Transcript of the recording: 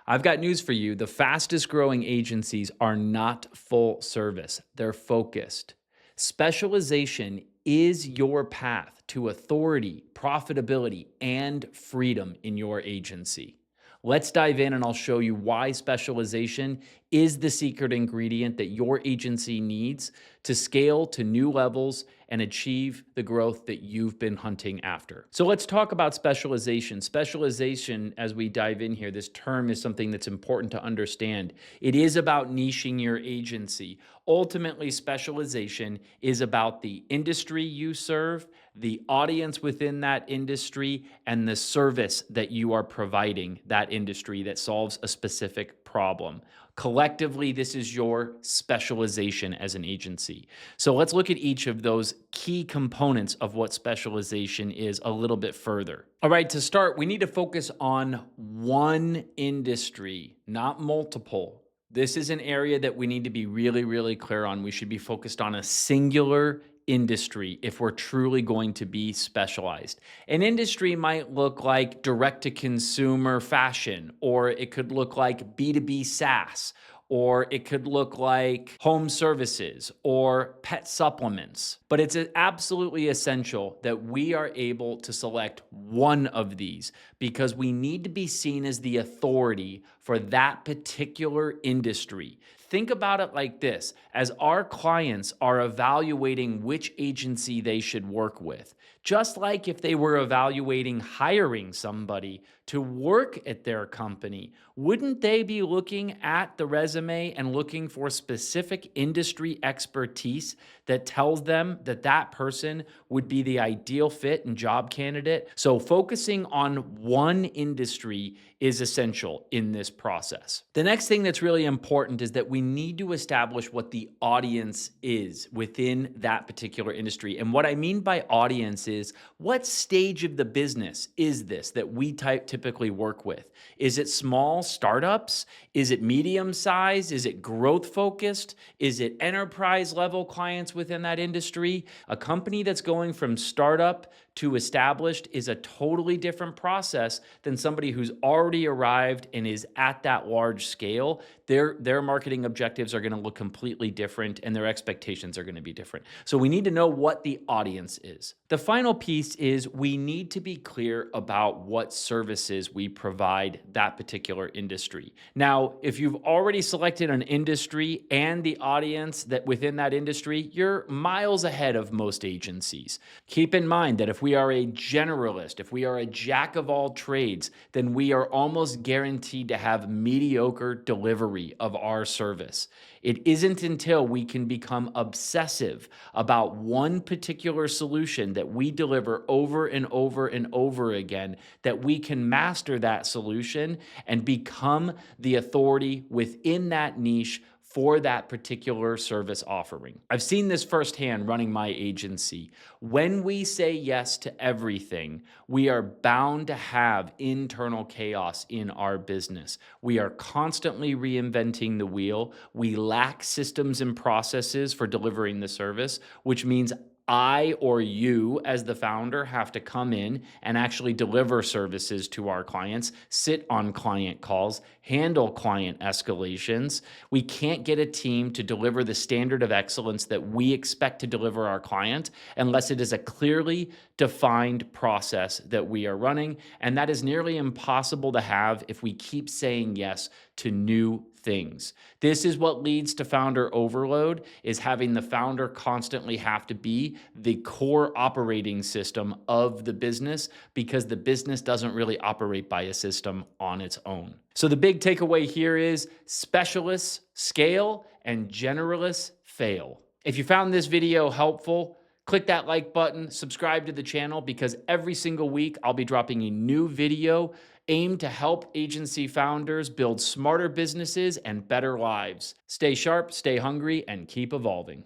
I've got news for you. The fastest growing agencies are not full service, they're focused. Specialization is your path to authority, profitability, and freedom in your agency. Let's dive in and I'll show you why specialization is the secret ingredient that your agency needs to scale to new levels and achieve the growth that you've been hunting after. So let's talk about specialization. Specialization, as we dive in here, this term is something that's important to understand. It is about niching your agency. Ultimately, specialization is about the industry you serve, the audience within that industry, and the service that you are providing that industry that solves a specific problem. Collectively, this is your specialization as an agency. So let's look at each of those key components of what specialization is a little bit further. All right, to start, we need to focus on one industry, not multiple. This is an area that we need to be really, really clear on. We should be focused on a singular industry if we're truly going to be specialized. An industry might look like direct to consumer fashion, or it could look like B2B SaaS, or it could look like home services or pet supplements. But it's absolutely essential that we are able to select one of these because we need to be seen as the authority for that particular industry. Think about it like this: as our clients are evaluating which agency they should work with, just like if they were evaluating hiring somebody to work at their company, wouldn't they be looking at the resume and looking for specific industry expertise that tells them that that person would be the ideal fit and job candidate? So focusing on one industry is essential in this process. The next thing that's really important is that we need to establish what the audience is within that particular industry. And what I mean by audience is, what stage of the business is this that we typically work with? Is it small startups? Is it medium size? Is it growth focused? Is it enterprise level clients within that industry? A company that's going from startup to established is a totally different process than somebody who's already arrived and is at that large scale. Their marketing objectives are going to look completely different and their expectations are going to be different. So we need to know what the audience is. The final piece is we need to be clear about what services we provide that particular industry. Now, if you've already selected an industry and the audience that within that industry, you're miles ahead of most agencies. Keep in mind that if we are a generalist, if we are a jack of all trades, then we are almost guaranteed to have mediocre delivery of our service. It isn't until we can become obsessive about one particular solution that we deliver over and over and over again that we can master that solution and become the authority within that niche for that particular service offering. I've seen this firsthand running my agency. When we say yes to everything, we are bound to have internal chaos in our business. We are constantly reinventing the wheel. We lack systems and processes for delivering the service, which means I or you as the founder have to come in and actually deliver services to our clients, sit on client calls, handle client escalations. We can't get a team to deliver the standard of excellence that we expect to deliver our client unless it is a clearly defined process that we are running. And that is nearly impossible to have if we keep saying yes to new things. This is what leads to founder overload, is having the founder constantly have to be the core operating system of the business because the business doesn't really operate by a system on its own. So the big takeaway here is specialists scale and generalists fail. If you found this video helpful, click that like button, subscribe to the channel because every single week I'll be dropping a new video aimed to help agency founders build smarter businesses and better lives. Stay sharp, stay hungry, and keep evolving.